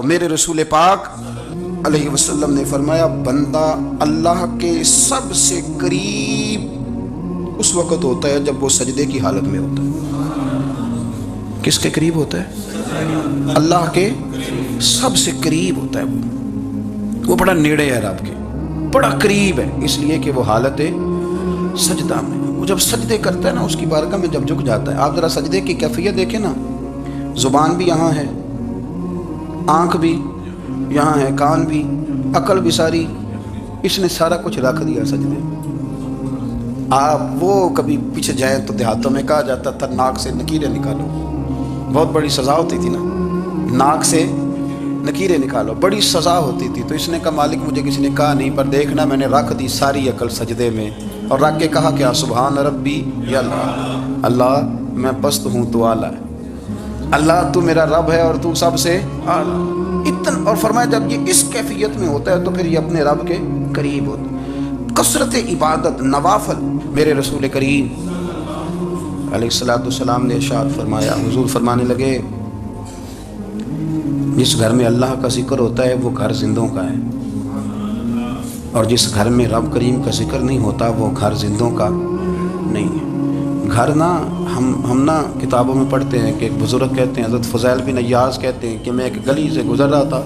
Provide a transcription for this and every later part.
میرے رسول پاک علیہ وسلم نے فرمایا بندہ اللہ کے سب سے قریب اس وقت ہوتا ہے جب وہ سجدے کی حالت میں ہوتا ہے۔ کس کے قریب ہوتا ہے؟ اللہ کے سب سے قریب ہوتا ہے، وہ بڑا نیڑے ہے رب کے، بڑا قریب ہے، اس لیے کہ وہ حالت سجدہ میں، وہ جب سجدے کرتا ہے نا اس کی بارگاہ میں جب جھک جاتا ہے۔ آپ ذرا سجدے کی کیفیت دیکھیں نا، زبان بھی یہاں ہے، آنکھ بھی یہاں ہے، کان بھی، عقل بھی ساری، اس نے سارا کچھ رکھ دیا سجدے۔ آپ وہ کبھی پیچھے جائیں تو دیہاتوں میں کہا جاتا تھا ناک سے نکیریں نکالو، بہت بڑی سزا ہوتی تھی نا، ناک سے نکیریں نکالو، بڑی سزا ہوتی تھی۔ تو اس نے کہا مالک مجھے کسی نے کہا نہیں، پر دیکھنا میں نے رکھ دی ساری عقل سجدے میں، اور رکھ کے کہا کیا سبحان ربی یا اللہ، اللہ میں پست ہوں تو اعلیٰ ہے، اللہ تو میرا رب ہے اور تو سب سے اعلیٰ اتنا۔ اور فرمایا جب یہ اس کیفیت میں ہوتا ہے تو پھر یہ اپنے رب کے قریب ہوتا ہے۔ کثرت عبادت، نوافل، میرے رسول کریم علیہ السلام نے ارشاد فرمایا، حضور فرمانے لگے جس گھر میں اللہ کا ذکر ہوتا ہے وہ گھر زندوں کا ہے، اور جس گھر میں رب کریم کا ذکر نہیں ہوتا وہ گھر زندوں کا نہیں ہے۔ گھر نا ہم نا کتابوں میں پڑھتے ہیں کہ ایک بزرگ کہتے ہیں، حضرت فضیل بن عیاض کہتے ہیں کہ میں ایک گلی سے گزر رہا تھا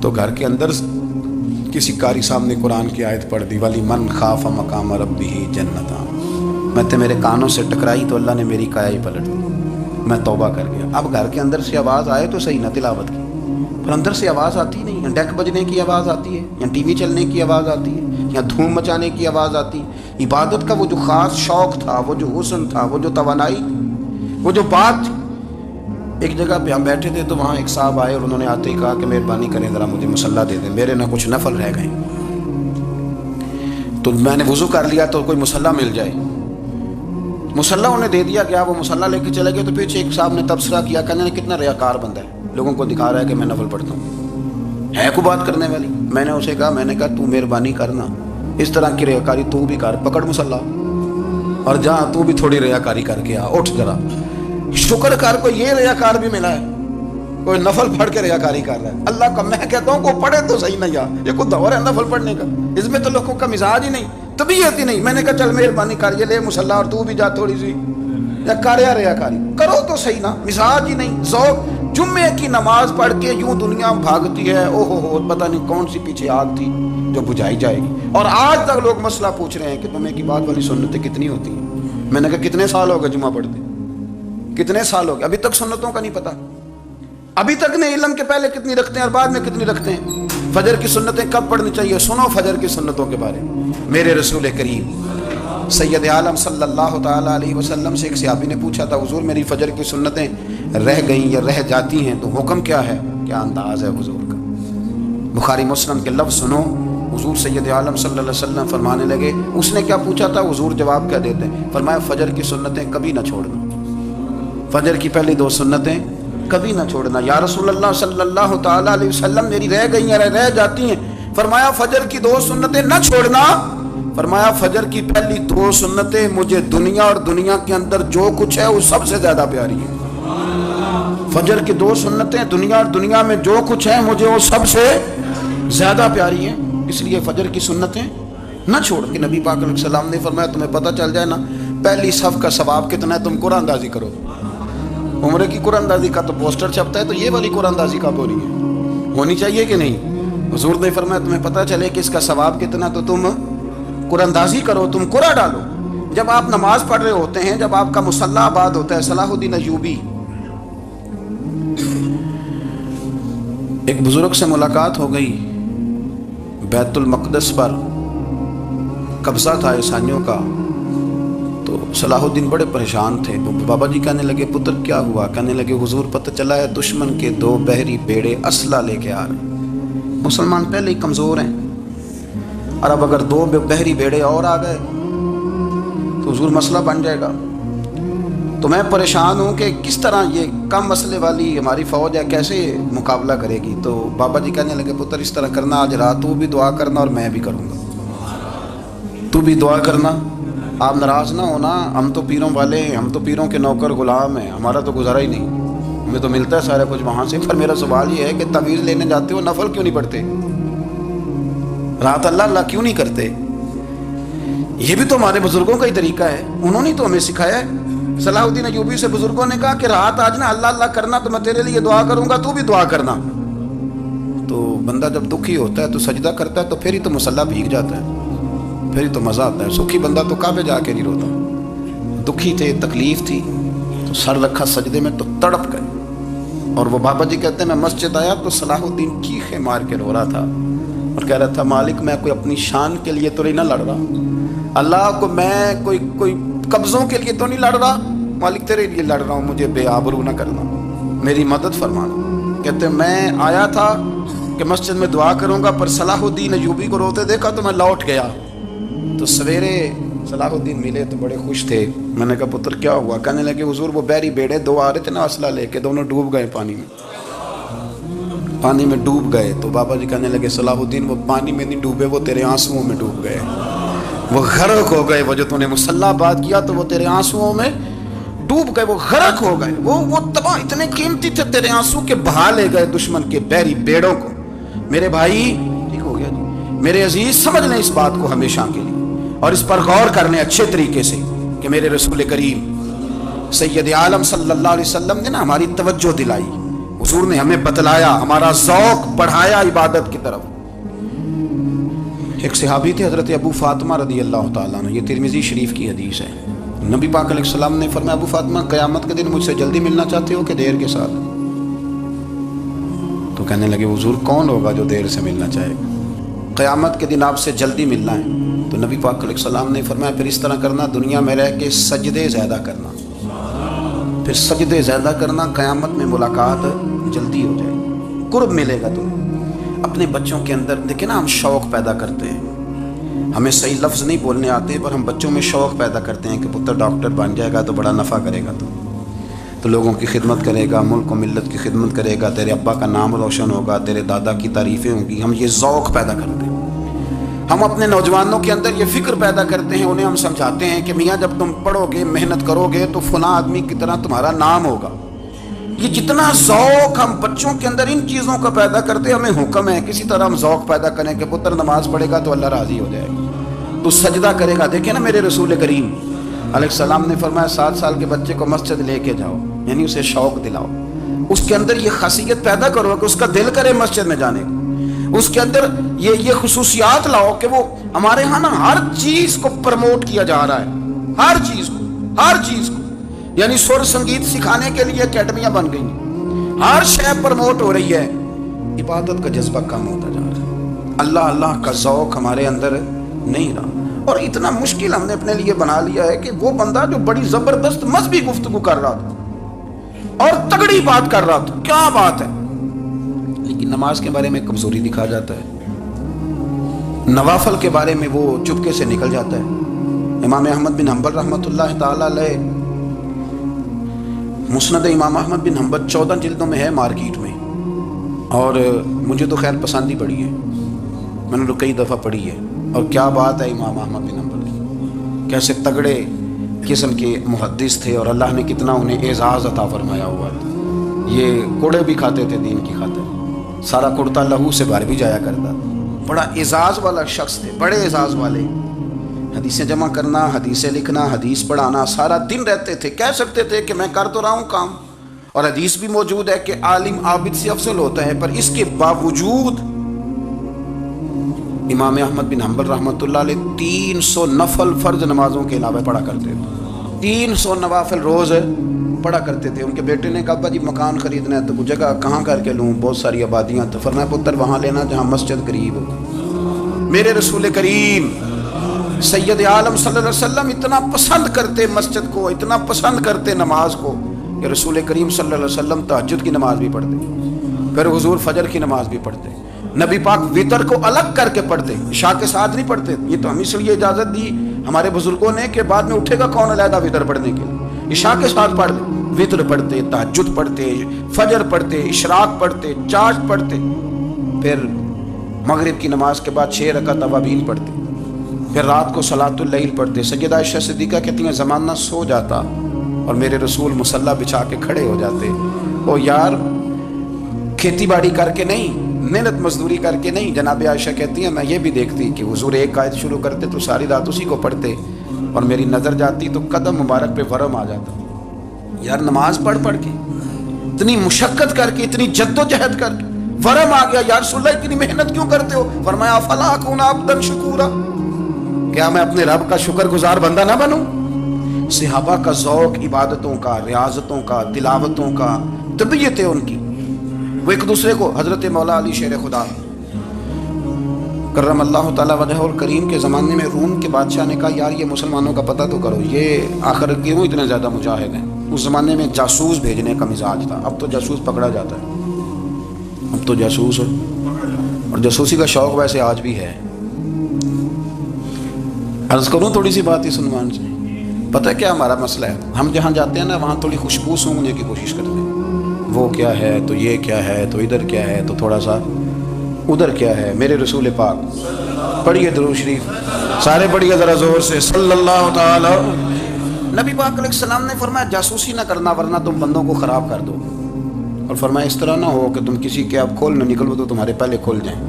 تو گھر کے اندر کسی قاری صاحب نے قرآن کی آیت پڑھ دی، ولی من خاف مقام ربہ جنتان، میں تو میرے کانوں سے ٹکرائی تو اللہ نے میری کایا ہی پلٹ دی، میں توبہ کر گیا۔ اب گھر کے اندر سے آواز آئے تو صحیح نہ تلاوت کی، پر اندر سے آواز آتی نہیں ہے، ڈیک بجنے کی آواز آتی ہے، یا ٹی وی چلنے کی آواز آتی ہے، یا دھوم مچانے کی آواز آتی ہے۔ عبادت کا وہ جو خاص شوق تھا، وہ جو حسن تھا، وہ جو توانائی، وہ جو بات تھی۔ ایک جگہ پہ ہم بیٹھے تھے تو وہاں ایک صاحب آئے اور انہوں نے آتے ہی کہا کہ مہربانی کریں ذرا مجھے مصلی دے دیں، میرے نہ کچھ نفل رہ گئے۔ تو میں نے وضو کر لیا تو کوئی مصلی مل جائے، مصلی انہیں دے دیا گیا، وہ مصلی لے کے چلے گئے۔ تو پیچھے ایک صاحب نے تبصرہ کیا، کہنے کتنا ریاکار بندہ ہے، لوگوں کو دکھا رہا ہے کہ میں نفل پڑھتا ہوں، ہے کو بات کرنے والی۔ میں نے اسے کہا تو مہربانی کرنا اس طرح کی ریاکاری تو بھی کر، پکڑ مصلی اور جہاں تو بھی تھوڑی ریاکاری کر کے آ، اٹھ ذرا، شکر کر کو یہ ریاکار بھی ملا ہے، کوئی نفل پڑھ کے ریاکاری کر رہا ہے اللہ کا۔ میں کہتا ہوں کو پڑھے تو صحیح، نہیں یہ کوئی دور ہے نفل پڑھنے کا، اس میں تو لوگوں کا مزاج ہی نہیں، طبیعت ہی نہیں۔ میں نے کہا چل مہربانی کر یہ لے مصلی اور تو بھی جا تھوڑی سی، یا کر یا ریاکاری کرو تو صحیح نا، مزاج ہی نہیں، ذوق۔ جمعے کی نماز پڑھ کے یوں دنیا بھاگتی ہے، او ہو پتہ نہیں کون سی پیچھے آگ تھی جو بجھائی جائے گی، اور آج تک لوگ مسئلہ پوچھ رہے ہیں کہ جمعے کی بعد والی سنتیں کتنی ہوتی ہیں۔ میں نے کہا کتنے سال ہو گئے جمعہ پڑھتے، کتنے سال ہو گئے، ابھی تک سنتوں کا نہیں پتہ، ابھی تک نے علم کے پہلے کتنی رکھتے ہیں اور بعد میں کتنی رکھتے ہیں۔ فجر کی سنتیں کب پڑھنی چاہیے، سنو فجر کی سنتوں کے بارے میں۔ میرے رسول کریم سید عالم صلی اللہ تعالیٰ علیہ وسلم سے ایک صحابی نے پوچھا تھا حضور میری فجر کی سنتیں رہ گئیں یا رہ جاتی ہیں تو حکم کیا ہے، کیا انداز ہے حضور کا۔ بخاری مسلم کے لفظ سنو، حضور سید عالم صلی اللہ علیہ وسلم فرمانے لگے، اس نے کیا پوچھا تھا، حضور جواب کیا دیتے ہیں، فرمایا فجر کی سنتیں کبھی نہ چھوڑنا، فجر کی پہلی 2 سنتیں کبھی نہ چھوڑنا۔ یا رسول اللہ صلی اللہ تعالیٰ علیہ وسلم میری رہ گئی ہیں، رہ جاتی ہیں، فرمایا فجر کی 2 سنتیں نہ چھوڑنا، فرمایا فجر کی پہلی 2 سنتیں مجھے دنیا اور دنیا کے اندر جو کچھ ہے وہ سب سے زیادہ پیاری ہے۔ فجر کی 2 سنتیں دنیا اور دنیا میں جو کچھ ہے مجھے وہ سب سے زیادہ پیاری ہیں، اس لیے فجر کی سنتیں نہ چھوڑ کے۔ نبی پاک علیہ السلام نے فرمایا تمہیں پتہ چل جائے نا پہلی صف کا ثواب کتنا ہے، تم قرآن اندازی کرو۔ عمرے کی قرآن اندازی کا تو پوسٹر چھپتا ہے، تو یہ والی قرآن اندازی کب ہو رہی ہے، ہونی چاہیے کہ نہیں۔ حضور نے فرمایا تمہیں پتہ چلے کہ اس کا ثواب کتنا تو تم قرآن اندازی کرو، تم قرآن ڈالو۔ جب آپ نماز پڑھ رہے ہوتے ہیں، جب آپ کا مصلی آباد ہوتا ہے، صلاح الدین ایوبی ایک بزرگ سے ملاقات ہو گئی، بیت المقدس پر قبضہ تھا عیسائیوں کا، تو صلاح الدین بڑے پریشان تھے۔ بابا جی کہنے لگے پتر کیا ہوا، کہنے لگے حضور پتہ چلا ہے دشمن کے 2 بحری بیڑے اسلحہ لے کے آ رہے، مسلمان پہلے ہی کمزور ہیں، اور اب اگر 2 بحری بیڑے اور آ گئے تو حضور مسئلہ بن جائے گا۔ تو میں پریشان ہوں کہ کس طرح یہ کم مسئلے والی ہماری فوج ہے کیسے مقابلہ کرے گی۔ تو بابا جی کہنے لگے پتر اس طرح کرنا، آج رات تو بھی دعا کرنا اور میں بھی کروں گا، تو بھی دعا کرنا، آپ ناراض نہ ہونا، ہم تو پیروں والے ہیں، ہم تو پیروں کے نوکر غلام ہیں، ہمارا تو گزارا ہی نہیں، ہمیں تو ملتا ہے سارا کچھ وہاں سے، پر میرا سوال یہ ہے کہ تعویذ لینے جاتے ہو نفل کیوں نہیں پڑھتے؟ رات اللہ اللہ کیوں نہیں کرتے؟ یہ بھی تو ہمارے بزرگوں کا ہی طریقہ ہے، انہوں نے تو ہمیں سکھایا ہے۔ صلاح الدین ایوبی سے بزرگوں نے کہا کہ رات آج نا اللہ اللہ کرنا تو میں تیرے لیے دعا کروں گا، تو بھی دعا کرنا۔ تو بندہ جب دکھی ہوتا ہے تو سجدہ کرتا ہے تو پھر ہی تو مصلی بھیگ جاتا ہے، پھر ہی تو مزہ آتا ہے۔ سکھی بندہ تو کعبے جا کے نہیں روتا، دکھی تھے، تکلیف تھی تو سر رکھا سجدے میں تو تڑپ گئے۔ اور وہ بابا جی کہتے ہیں میں مسجد آیا تو صلاح الدین چیخیں مار کے رو رہا تھا اور کہہ رہا تھا مالک میں کوئی اپنی شان کے لیے تو نہیں نہ لڑ رہا، اللہ کو میں کوئی قبضوں کے لیے تو نہیں لڑ رہا، مالک تیرے لیے لڑ رہا ہوں، مجھے بے آبرو نہ کرنا، میری مدد فرمانا۔ کہتے ہیں میں آیا تھا کہ مسجد میں دعا کروں گا، پر صلاح الدین ایوبی کو روتے دیکھا تو میں لوٹ گیا۔ تو سویرے صلاح الدین ملے تو بڑے خوش تھے۔ میں نے کہا پتر کیا ہوا؟ کہنے لگے حضور وہ بحری بیڑے دو آ رہے تھے نا اسلحہ لے کے، دونوں ڈوب گئے پانی میں ڈوب گئے۔ تو بابا جی کہنے لگے صلاح الدین وہ پانی میں نہیں ڈوبے، وہ تیرے آنسوؤں میں ڈوب گئے، وہ غرق ہو گئے۔ وہ جو تو نے مصلی بات کیا تو وہ تیرے آنسوؤں میں ڈوب گئے، وہ غرق ہو گئے، وہ تباہ اتنے قیمتی تھے تیرے آنسو کے بہا لے گئے دشمن کے بحری بیڑوں کو۔ میرے بھائی ٹھیک ہو گیا جی، میرے عزیز سمجھ لیں اس بات کو ہمیشہ کے لیے اور اس پر غور کر لیں اچھے طریقے سے کہ میرے رسول کریم سید عالم صلی اللہ علیہ وسلم نے نا ہماری توجہ دلائی، حضور نے ہمیں بتلایا، ہمارا ذوق بڑھایا عبادت کی طرف۔ ایک صحابی تھے حضرت ابو فاطمہ رضی اللہ تعالیٰ عنہ، یہ ترمذی شریف کی حدیث ہے۔ نبی پاک علیہ السلام نے فرمایا ابو فاطمہ قیامت کے دن مجھ سے جلدی ملنا چاہتے ہو کہ دیر کے ساتھ؟ تو کہنے لگے حضور کون ہوگا جو دیر سے ملنا چاہے گا؟ قیامت کے دن آپ سے جلدی ملنا ہے۔ تو نبی پاک علیہ السلام نے فرمایا پھر اس طرح کرنا، دنیا میں رہ کے سجدے زیادہ کرنا، پھر سجدے زیادہ کرنا، قیامت میں ملاقات جلدی ہو جائے گی، قرب ملے گا تمہیں۔ اپنے بچوں کے اندر دیکھیں نا ہم شوق پیدا کرتے ہیں، ہمیں صحیح لفظ نہیں بولنے آتے پر ہم بچوں میں شوق پیدا کرتے ہیں کہ پتر ڈاکٹر بن جائے گا تو بڑا نفع کرے گا، تو لوگوں کی خدمت کرے گا، ملک و ملت کی خدمت کرے گا، تیرے ابا کا نام روشن ہوگا، تیرے دادا کی تعریفیں ہوں گی۔ ہم یہ ذوق پیدا کرتے ہیں، ہم اپنے نوجوانوں کے اندر یہ فکر پیدا کرتے ہیں، انہیں ہم سمجھاتے ہیں کہ میاں جب تم پڑھو گے محنت کرو گے تو فلاں آدمی کی طرح تمہارا نام ہوگا۔ یہ جتنا ذوق ہم بچوں کے اندر ان چیزوں کا پیدا کرتے ہیں، ہمیں حکم ہے کسی طرح ہم ذوق پیدا کریں کہ پتر نماز پڑھے گا تو اللہ راضی ہو جائے گا، تو سجدہ کرے گا۔ دیکھیں نا میرے رسول کریم علیہ السلام نے فرمایا 7 سال کے بچے کو مسجد لے کے جاؤ، یعنی اسے شوق دلاؤ، اس کے اندر یہ خاصیت پیدا کرو کہ اس کا دل کرے مسجد میں جانے کا، اس کے اندر یہ خصوصیات لاؤ کہ وہ ہمارے ہاں نا ہر چیز کو پروموٹ کیا جا رہا ہے، ہر چیز کو، یعنی سر سنگیت سکھانے کے لیے اکیڈمیاں بن گئی ہیں، ہر شے پروموٹ ہو رہی ہے، عبادت کا جذبہ کم ہوتا جا رہا ہے، اللہ اللہ کا ذوق ہمارے اندر نہیں رہا۔ اور اتنا مشکل ہم نے اپنے لیے بنا لیا ہے کہ وہ بندہ جو بڑی زبردست مذہبی گفتگو کر رہا تھا اور تگڑی بات کر رہا تھا، کیا بات ہے، لیکن نماز کے بارے میں کمزوری دکھا جاتا ہے، نوافل کے بارے میں وہ چپکے سے نکل جاتا ہے۔ امام احمد بن حنبل رحمۃ اللہ تعالی علیہ، مسند امام احمد بن حنبل 14 جلدوں میں ہے مارکیٹ میں، اور مجھے تو خیر پسند ہی پڑی ہے، میں نے تو کئی دفعہ پڑھی ہے۔ اور کیا بات ہے امام احمد بن حنبل کی، کیسے تگڑے قسم کے محدث تھے اور اللہ نے کتنا انہیں اعزاز عطا فرمایا ہوا تھا۔ یہ کوڑے بھی کھاتے تھے دین کی خاطر، سارا کرتا لہو سے بھر بھی جایا کرتا، بڑا اعزاز والا شخص تھے، بڑے اعزاز والے، حدیثیں جمع کرنا، حدیثیں لکھنا، حدیث پڑھانا، سارا دن رہتے تھے۔ کہہ سکتے تھے کہ میں کر تو رہا ہوں کام، اور حدیث بھی موجود ہے کہ عالم عابد سے افضل ہوتا ہے، پر اس کے باوجود امام احمد بن حنبل رحمۃ اللہ علیہ 300 نفل فرض نمازوں کے علاوہ پڑھا کرتے تھے، 300 نوافل روز پڑھا کرتے تھے۔ ان کے بیٹے نے کہا ابا جی مکان خریدنا ہے تو جگہ کہاں کر کے لوں، بہت ساری آبادیاں، تو فرمایا پتر وہاں لینا جہاں مسجد قریب ہو۔ میرے رسول کریم سید عالم صلی اللہ علیہ وسلم اتنا پسند کرتے مسجد کو، اتنا پسند کرتے نماز کو کہ رسول کریم صلی اللہ علیہ وسلم تہجد کی نماز بھی پڑھتے، پھر حضور فجر کی نماز بھی پڑھتے، نبی پاک وتر کو الگ کر کے پڑھتے، عشاء کے ساتھ نہیں پڑھتے۔ یہ تو ہم اس لیے اجازت دی ہمارے بزرگوں نے کہ بعد میں اٹھے گا کون علیحدہ وتر پڑھنے کے لیے، عشاء کے ساتھ پڑھ لیں، وتر پڑھتے، تہجد پڑھتے، فجر پڑھتے، اشراق پڑھتے، چاشت پڑھتے، پھر مغرب کی نماز کے بعد 6 رکعت اوابین پڑھتے، پھر رات کو صلاۃ اللیل پڑھتے۔ سیدہ عائشہ صدیقہ کہتی ہیں زمانہ سو جاتا اور میرے رسول مصلی بچھا کے کھڑے ہو جاتے او یار کھیتی باڑی کر کے نہیں، محنت مزدوری کر کے نہیں. جناب عائشہ کہتی ہیں میں یہ بھی دیکھتی کہ حضور ایک آیت شروع کرتے تو ساری رات اسی کو پڑھتے، اور میری نظر جاتی تو قدم مبارک پہ ورم آ جاتا. یار نماز پڑھ پڑھ کے، اتنی مشقت کر کے، اتنی جد و جہد کر کے ورم آ گیا. یا رسول اللہ اتنی محنت کیوں کرتے ہو؟ فرمایا افلا اکون عبدا شکورا، کیا میں اپنے رب کا شکر گزار بندہ نہ بنوں؟ صحابہ کا ذوق عبادتوں کا، ریاضتوں کا، تلاوتوں کا، طبیعت ہے ان کی. وہ ایک دوسرے کو، حضرت مولا علی شیر خدا کرم اللہ تعالیٰ وجہ الکریم کے زمانے میں روم کے بادشاہ نے کہا یار یہ مسلمانوں کا پتہ تو کرو، یہ آخر کیوں اتنے زیادہ مجاہد ہیں. اس زمانے میں جاسوس بھیجنے کا مزاج تھا. اب تو جاسوس پکڑا جاتا ہے، اب تو جاسوس، اور جاسوسی کا شوق ویسے آج بھی ہے. عرض کروں تھوڑی سی بات اس عنوان سے. پتہ ہے کیا ہمارا مسئلہ ہے؟ ہم جہاں جاتے ہیں نا وہاں تھوڑی خوشبو سونگنے کی کوشش کرتے ہیں. وہ کیا ہے تو یہ کیا ہے تو ادھر کیا ہے تو تھوڑا سا ادھر کیا ہے. میرے رسول پاک پڑھیے درود شریف سارے پڑھیے ذرا زور سے صلی اللہ تعالی. نبی پاک علیہ السلام نے فرمایا جاسوسی نہ کرنا ورنہ تم بندوں کو خراب کر دو. اور فرمایا اس طرح نہ ہو کہ تم کسی کے آپ کھول نہ نکلو تو تمہارے پہلے کھول جائیں.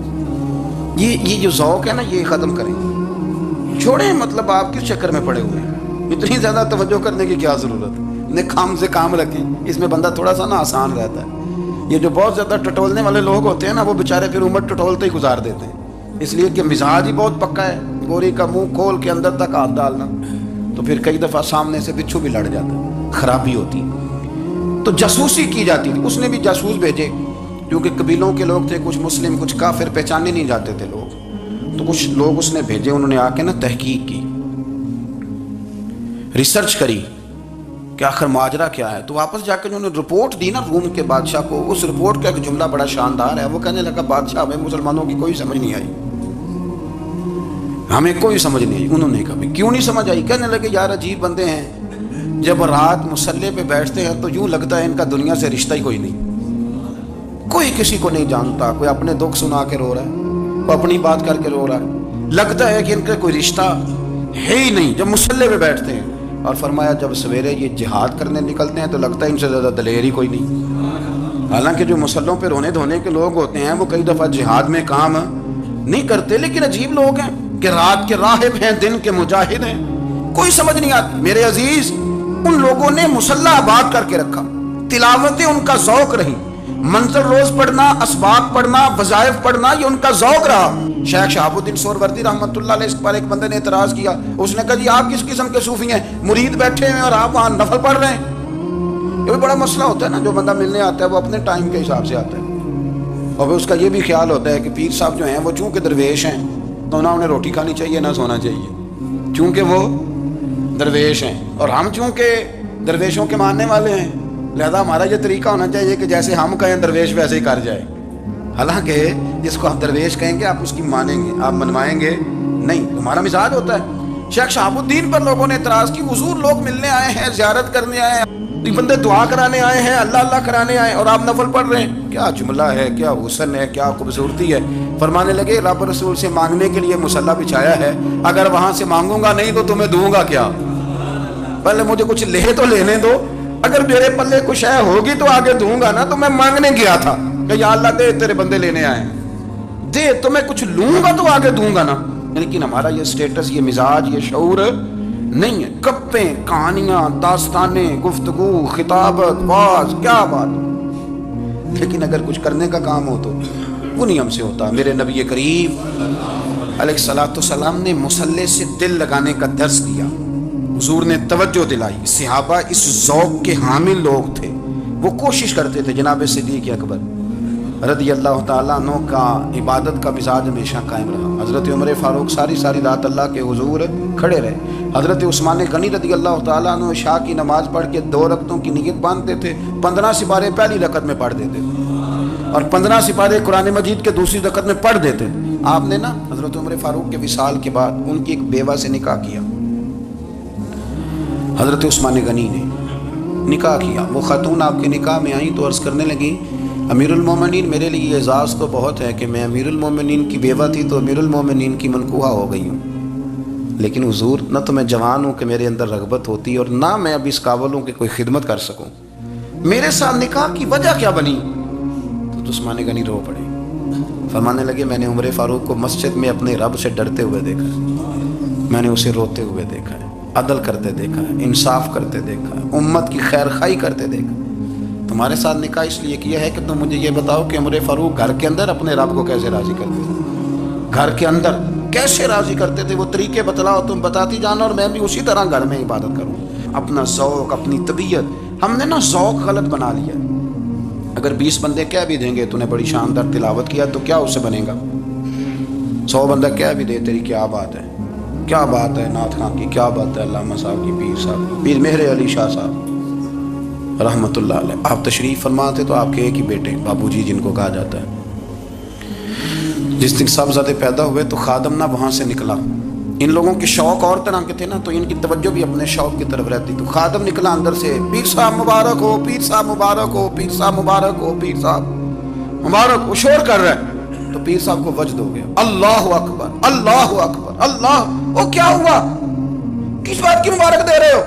یہ جو ذوق ہے نا یہ ختم کریں، چھوڑیں. مطلب آپ کس چکر میں پڑے ہوئے ہیں؟ اتنی زیادہ توجہ کرنے کی کیا ضرورت ہے؟ کام سے کام رکھیں. اس میں بندہ تھوڑا سا نا آسان رہتا ہے. یہ جو بہت زیادہ ٹٹولنے والے لوگ ہوتے ہیں نا وہ بیچارے پھر عمر ٹٹولتے ہی گزار دیتے ہیں، اس لیے کہ مزاج ہی بہت پکا ہے. گوری کا منہ کھول کے اندر تک ہاتھ ڈالنا تو پھر کئی دفعہ سامنے سے بچھو بھی لڑ جاتا ہے، خرابی ہوتی. تو جاسوسی کی جاتی تھی. اس نے بھی جاسوس بھیجے کیونکہ قبیلوں کے لوگ تھے، کچھ مسلم کچھ کافر، پہچانے نہیں جاتے تھے لوگ. تو کچھ لوگ اس نے بھیجے، انہوں نے آ کے نا تحقیق کی، ریسرچ کری کہ آخر ماجرا کیا ہے. تو واپس جا کے انہوں نے رپورٹ دی نا روم کے بادشاہ کو. اس رپورٹ کا ایک جملہ بڑا شاندار ہے. وہ کہنے لگا بادشاہ ہمیں مسلمانوں کی کوئی سمجھ نہیں آئی، ہمیں کوئی سمجھ نہیں آئی. انہوں نے کہا کیوں نہیں سمجھ آئی؟ کہنے لگے یار عجیب بندے ہیں، جب رات مصلے پہ بیٹھتے ہیں تو یوں لگتا ہے ان کا دنیا سے رشتہ ہی کوئی نہیں، کوئی کسی کو نہیں جانتا. کوئی اپنے دکھ سنا کے رو رہا ہے، کوئی اپنی بات کر کے رو رہا ہے، لگتا ہے کہ ان کا کوئی رشتہ ہے ہی نہیں جب مصلے پہ بیٹھتے ہیں. اور فرمایا جب سویرے یہ جہاد کرنے نکلتے ہیں تو لگتا ہے ان سے زیادہ دلیر ہی کوئی نہیں. حالانکہ جو مسلوں پہ رونے دھونے کے لوگ ہوتے ہیں وہ کئی دفعہ جہاد میں کام نہیں کرتے، لیکن عجیب لوگ ہیں کہ رات کے راہب ہیں، دن کے مجاہد ہیں، کوئی سمجھ نہیں آتی. میرے عزیز ان لوگوں نے مسلح آباد کر کے رکھا، تلاوتیں ان کا ذوق رہی، منظر روز پڑھنا، اسباق پڑھنا، وظائف پڑھنا یہ ان کا ذوق رہا. شیخ شہاب الدین سہروردی رحمۃ اللہ علیہ اس پر ایک بندے نے اعتراض کیا. اس نے کہا جی آپ کس قسم کے صوفی ہیں، مرید بیٹھے ہیں اور آپ وہاں نفل پڑھ رہے ہیں. یہ بھی بڑا مسئلہ ہوتا ہے نا. جو بندہ ملنے آتا ہے وہ اپنے ٹائم کے حساب سے آتا ہے، اور اس کا یہ بھی خیال ہوتا ہے کہ پیر صاحب جو ہیں وہ چونکہ درویش ہیں تو نہ انہیں روٹی کھانی چاہیے نہ سونا چاہیے، چونکہ وہ درویش ہیں، اور ہم چونکہ درویشوں کے ماننے والے ہیں لہذا ہمارا یہ طریقہ ہونا چاہیے کہ جیسے ہم کہیں درویش ویسے ہی کر جائے. حالانکہ جس کو آپ درویش کہیں گے آپ اس کی مانیں گے، آپ منوائیں گے نہیں، ہمارا مزاج ہوتا ہے. شیخ شہاب الدین پر لوگوں نے اعتراض کی، حضور لوگ ملنے آئے ہیں، زیارت کرنے آئے ہیں، بندے دعا کرانے آئے ہیں، اللہ اللہ کرانے آئے ہیں اور آپ نفل پڑھ رہے ہیں. کیا جملہ ہے، کیا حسن ہے، کیا خوبصورتی ہے. فرمانے لگے رب رسول سے مانگنے کے لیے مصلی بچھایا ہے، اگر وہاں سے مانگوں گا نہیں تو تمہیں دوں گا کیا؟ پہلے مجھے کچھ لے تو لینے دو، اگر میرے پلے کچھ ہے ہوگی تو آگے دوں گا نا. تو میں مانگنے گیا تھا کہ یا اللہ دے، تیرے بندے لینے آئے ہیں، دے تو میں کچھ لوں گا تو آگے دوں گا نا. لیکن ہمارا یہ سٹیٹس، یہ مزاج، یہ شعور نہیں ہے. گپیں، کہانیاں، داستانیں، گفتگو، خطابت، واز، کیا بات. لیکن اگر کچھ کرنے کا کام ہو تو وہ نہیں ہم سے ہوتا. میرے نبی کریم علیہ الصلوۃ والسلام نے مصلی سے دل لگانے کا درس دیا، حضور نے توجہ دلائی. صحابہ اس ذوق کے حامل لوگ تھے، وہ کوشش کرتے تھے. جناب صدیق اکبر رضی اللہ تعالیٰ عنہ کا عبادت کا مزاج ہمیشہ قائم رہا. حضرت عمر فاروق ساری رات اللہ کے حضور کھڑے رہے. حضرت عثمان غنی رضی اللہ تعالیٰ عنہ عشاء کی نماز پڑھ کے 2 رکعتوں کی نیت باندھتے تھے، 15 سپارے پہلی رکعت میں پڑھ دیتے تھے اور 15 سپارے قرآن مجید کے دوسری رکعت میں پڑھ دیتے. آپ نے نا حضرت عمر فاروق کے وصال کے بعد ان کی ایک بیوہ سے نکاح کیا. حضرت عثمان غنی نے نکاح کیا. وہ خاتون آپ کے نکاح میں آئیں تو عرض کرنے لگی امیر المومنین میرے لیے اعزاز تو بہت ہے کہ میں امیر المومنین کی بیوہ تھی تو امیر المومنین کی منکوحہ ہو گئی ہوں، لیکن حضور نہ تو میں جوان ہوں کہ میرے اندر رغبت ہوتی اور نہ میں اب اس قابل ہوں کہ کوئی خدمت کر سکوں. میرے ساتھ نکاح کی وجہ کیا بنی؟ تو عثمان غنی رو پڑے. فرمانے لگے میں نے عمر فاروق کو مسجد میں اپنے رب سے ڈرتے ہوئے دیکھا ہے، میں نے اسے روتے ہوئے دیکھا ہے، عدل کرتے دیکھا ہے، انصاف کرتے دیکھا ہے، امت کی خیر خواہی کرتے دیکھا. تمہارے ساتھ نکاح اس لیے کیا ہے کہ تم مجھے یہ بتاؤ کہ عمر فاروق گھر کے اندر اپنے رب کو کیسے راضی کرتے تھے، گھر کے اندر کیسے راضی کرتے تھے، وہ طریقے بتلاؤ، تم بتاتی جانا اور میں بھی اسی طرح گھر میں عبادت کروں. اپنا ذوق، اپنی طبیعت، ہم نے نا ذوق غلط بنا لیا. اگر 20 بندے کہہ بھی دیں گے تو نے بڑی شاندار تلاوت کیا تو کیا اس سے بنے گا؟ 100 بندہ کہہ بھی دے تیری کیا بات ہے، کیا بات ہے نعت خان کی، کیا بات ہے علامہ صاحب کی، پیر صاحب کی، پیر مہر علی شاہ صاحب رحمۃ اللہ علیہ. آپ تشریف فرما تھے تو آپ کے ایک ہی بیٹے بابو جی جن کو کہا جاتا ہے، جس دن صاحبزادے پیدا ہوئے تو خادم نہ وہاں سے نکلا. ان لوگوں کے شوق اور طرح کے تھے نا، تو ان کی توجہ بھی اپنے شوق کی طرف رہتی. تو خادم نکلا اندر سے، پیر صاحب مبارک ہو، پیر صاحب مبارک ہو، پیر صاحب مبارک ہو، پیر صاحب مبارک ہو. شور کر رہا ہے تو پیر صاحب کو وجد ہو گیا، اللہ اکبر اللہ اکبر اللہ. وہ کیا ہوا، کس بات کی مبارک دے رہے ہو؟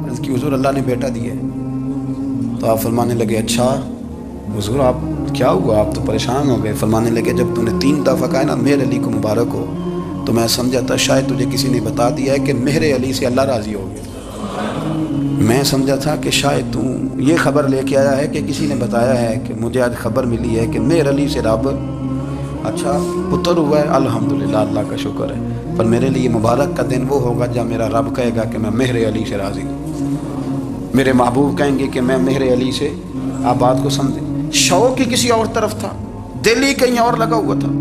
عرض کی حضور اللہ نے بیٹا دیا ہے. تو آپ فرمانے لگے اچھا حضور آپ کیا ہوا، آپ تو پریشان ہو گئے. فرمانے لگے جب تو نے 3 دفعہ کہا نا مہر علی کو مبارک ہو تو میں سمجھا تھا شاید تجھے کسی نے بتا دیا ہے کہ مہر علی سے اللہ راضی ہو گیا. میں سمجھا تھا کہ شاید تو یہ خبر لے کے آیا ہے کہ کسی نے بتایا ہے کہ مجھے آج خبر ملی ہے کہ مہر علی سے رب اچھا پتر ہوا ہے. الحمدللہ اللہ کا شکر ہے. پر میرے لیے مبارک کا دن وہ ہوگا جب میرا رب کہے گا کہ میں مہر علی سے راضی ہوں، میرے محبوب کہیں گے کہ میں مہر علی سے. آپ بات کو سمجھیں، شوق ہی کسی اور طرف تھا، دل ہی کہیں اور لگا ہوا تھا،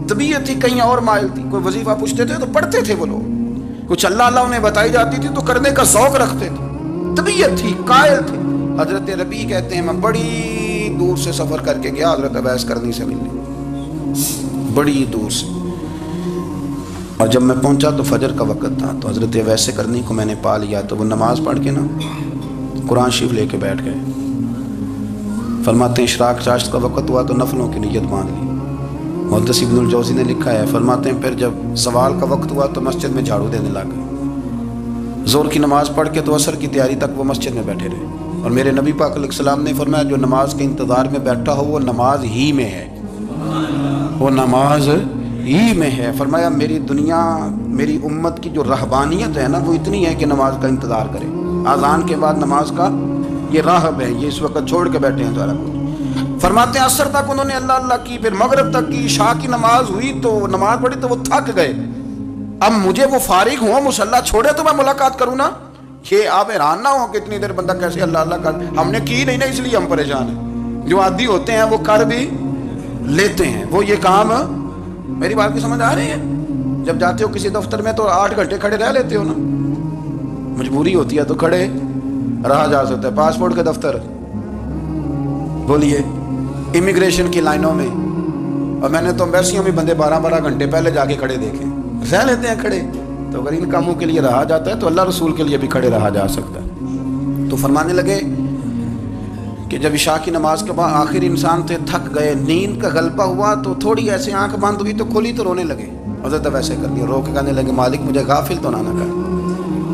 طبیعت ہی کہیں اور مائل تھی. کوئی وظیفہ پوچھتے تھے تو پڑھتے تھے وہ لوگ، کچھ اللہ اللہ انہیں بتائی جاتی تھی تو کرنے کا ذوق رکھتے تھے، طبیعت تھی، قائل تھے. حضرت ربیع کہتے ہیں میں بڑی دور سے سفر کر کے گیا حضرت اویس کرنی سے ملنے، بڑی دور سے. اور جب میں پہنچا تو فجر کا وقت تھا. تو حضرت اویس کرنی کو میں نے پا لیا تو وہ نماز پڑھ کے نا قرآن شریف لے کے بیٹھ گئے. فرماتے ہیں اشراق چاشت کا وقت ہوا تو نفلوں کی نیت باندھ لی. محدث ابن الجوزی نے لکھا ہے، فرماتے ہیں پھر جب سوال کا وقت ہوا تو مسجد میں جھاڑو دینے لگ گئے. زور کی نماز پڑھ کے تو عصر کی تیاری تک وہ مسجد میں بیٹھے رہے. اور میرے نبی پاک علیہ السلام نے فرمایا جو نماز کے انتظار میں بیٹھا ہو وہ نماز ہی میں ہے، وہ نماز ہی میں ہے. فرمایا میری دنیا میری امت کی جو رہبانیت ہے نا وہ اتنی ہے کہ نماز کا انتظار کرے. اذان کے بعد نماز کا یہ راہب ہے، یہ اس وقت چھوڑ کے بیٹھے ہیں سارا کچھ. فرماتے ہیں عصر تک انہوں نے اللہ اللہ کی، پھر مغرب تک کی، عشاء کی نماز ہوئی تو نماز پڑھی تو وہ تھک گئے. اب مجھے وہ فارغ ہوں مصلی چھوڑے تو میں ملاقات کروں نا. یہ آپ حیران نہ ہو کہ اتنی دیر بندہ کیسے اللہ اللہ کر. ہم نے کی نہیں نا اس لیے ہم پریشان ہیں. جو عادی ہوتے ہیں وہ کر بھی لیتے ہیں. وہ یہ کام میری بات کی سمجھ آ رہی ہے؟ جب جاتے ہو کسی دفتر میں تو 8 گھنٹے کھڑے رہ لیتے ہو نا، مجبوری ہوتی ہے تو کھڑے رہا جا سکتا ہے. پاسپورٹ کے دفتر بولیے، امیگریشن کی لائنوں میں، اور میں نے تو ایمبیسیوں میں بندے 12 گھنٹے پہلے جا کے کھڑے دیکھے، رہ لیتے ہیں کھڑے. تو اگر ان کاموں کے لیے رہا جاتا ہے تو اللہ رسول کے لیے بھی کھڑے رہا جا سکتا ہے. تو فرمانے لگے کہ جب عشاء کی نماز کے بعد آخر انسان تھے، تھک گئے، نیند کا غلبہ ہوا تو تھوڑی ایسے آنکھ بند ہوئی تو کھلی تو رونے لگے. حضرت ویسے کر دیا، رو کے کہنے لگے مالک مجھے غافل تو نہ کر،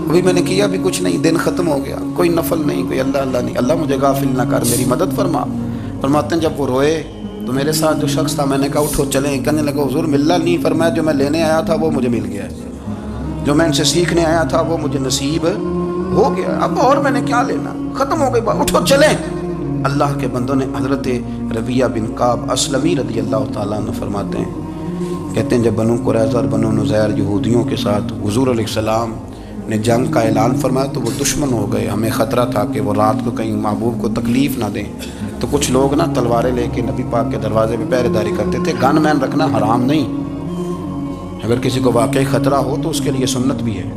ابھی میں نے کیا بھی کچھ نہیں، دن ختم ہو گیا، کوئی نفل نہیں، کوئی اللہ اللہ نہیں، اللہ مجھے غافل نہ کر، میری مدد فرما. فرماتے ہیں جب وہ روئے تو میرے ساتھ جو شخص تھا میں نے کہا اٹھو چلیں. کہنے لگا حضور ملنا نہیں. فرمایا جو میں لینے آیا تھا وہ مجھے مل گیا ہے، جو میں ان سے سیکھنے آیا تھا وہ مجھے نصیب ہو گیا، اب اور میں نے کیا لینا، ختم ہو گئی بات، اٹھو چلیں. اللہ کے بندوں نے حضرت ربیعہ بن کعب اسلمی رضی اللہ تعالیٰ عنہ فرماتے ہیں، کہتے ہیں جب بنو قریظہ اور بنو نذیر یہودیوں کے ساتھ حضور علیہ السلام نے جنگ کا اعلان فرمایا تو وہ دشمن ہو گئے. ہمیں خطرہ تھا کہ وہ رات کو کہیں محبوب کو تکلیف نہ دیں، تو کچھ لوگ نا تلواریں لے کے نبی پاک کے دروازے پہ پہرے داری کرتے تھے. گن مین رکھنا حرام نہیں، اگر کسی کو واقعی خطرہ ہو تو اس کے لیے سنت بھی ہے.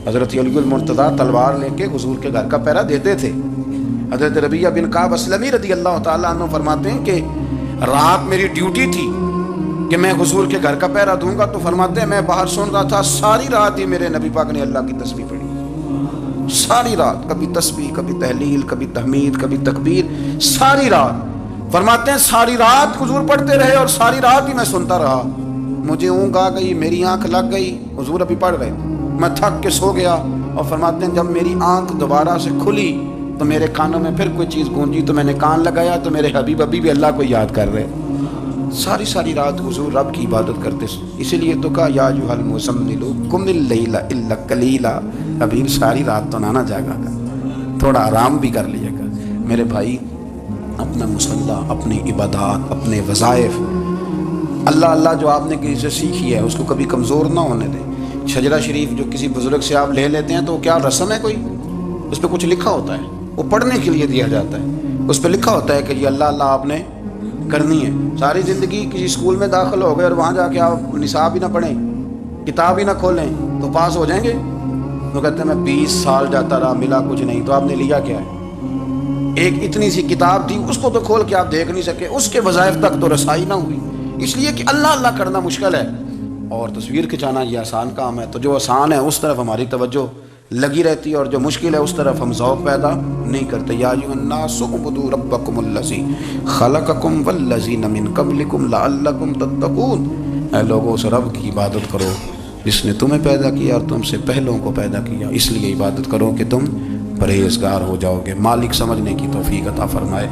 حضرت علی المرتضیٰ تلوار لے کے حضور کے گھر کا پہرا دیتے تھے. حضرت ربیعہ بن کعب اسلمی رضی اللہ تعالیٰ عنہ فرماتے ہیں کہ رات میری ڈیوٹی تھی کہ میں حضور کے گھر کا پہرا دوں گا. تو فرماتے ہیں میں باہر سن رہا تھا، ساری رات ہی میرے نبی پاک نے اللہ کی تسبیح پڑھی، ساری رات، کبھی تسبیح، کبھی تحلیل، کبھی تحمید، کبھی تکبیر، ساری رات. فرماتے ہیں ساری رات حضور پڑھتے رہے اور ساری رات ہی میں سنتا رہا. مجھے اونگ آ گئی، میری آنکھ لگ گئی، حضور ابھی پڑھ رہے، میں تھک کے سو گیا. اور فرماتے ہیں جب میری آنکھ دوبارہ سے کھلی تو میرے کانوں میں پھر کوئی چیز گونجی تو میں نے کان لگایا تو میرے حبیب ابھی بھی اللہ کو یاد کر رہے. ساری ساری رات حضور رب کی عبادت کرتے. اسی لیے تو کہا یا ایھا المزمل قم اللیل الا قلیلا. ابھی ساری رات تو نہ جاگا گا, تھوڑا آرام بھی کر لیے گا. میرے بھائی, اپنا مصلح, اپنی عبادات, اپنے وظائف, اللہ اللہ جو آپ نے کسی سے سیکھی ہے اس کو کبھی کمزور نہ ہونے دیں. شجرہ شریف جو کسی بزرگ سے آپ لے لیتے ہیں تو کیا رسم ہے کوئی؟ اس پہ کچھ لکھا ہوتا ہے, وہ پڑھنے کے لیے دیا جاتا ہے. اس پہ لکھا ہوتا ہے کہ یہ اللہ اللہ آپ نے کرنی ہے. ساری زندگی کسی اسکول میں داخل ہو گئے اور وہاں جا کے آپ نصاب ہی نہ پڑھیں, کتاب ہی نہ کھولیں تو پاس ہو جائیں گے؟ تو کہتے ہیں میں 20 سال جاتا رہا ملا کچھ نہیں. تو آپ نے لیا کیا ہے؟ ایک اتنی سی کتاب تھی, اس کو تو کھول کے آپ دیکھ نہیں سکے, اس کے وظائف تک تو رسائی نہ ہوئی. اس لیے کہ اللہ اللہ کرنا مشکل ہے اور تصویر کھنچانا یہ آسان کام ہے. تو جو آسان ہے اس طرف ہماری توجہ لگی رہتی ہے اور جو مشکل ہے اس طرف ہم ذوق پیدا نہیں کرتے. یا ایھا الناس اعبدوا ربکم الذی خلقکم والذین من قبلکم لعلکم تتقون. اے لوگوں, اس رب کی عبادت کرو جس نے تمہیں پیدا کیا اور تم سے پہلوں کو پیدا کیا. اس لیے عبادت کرو کہ تم پرہیزگار ہو جاؤ گے. مالک سمجھنے کی توفیق عطا فرمائے.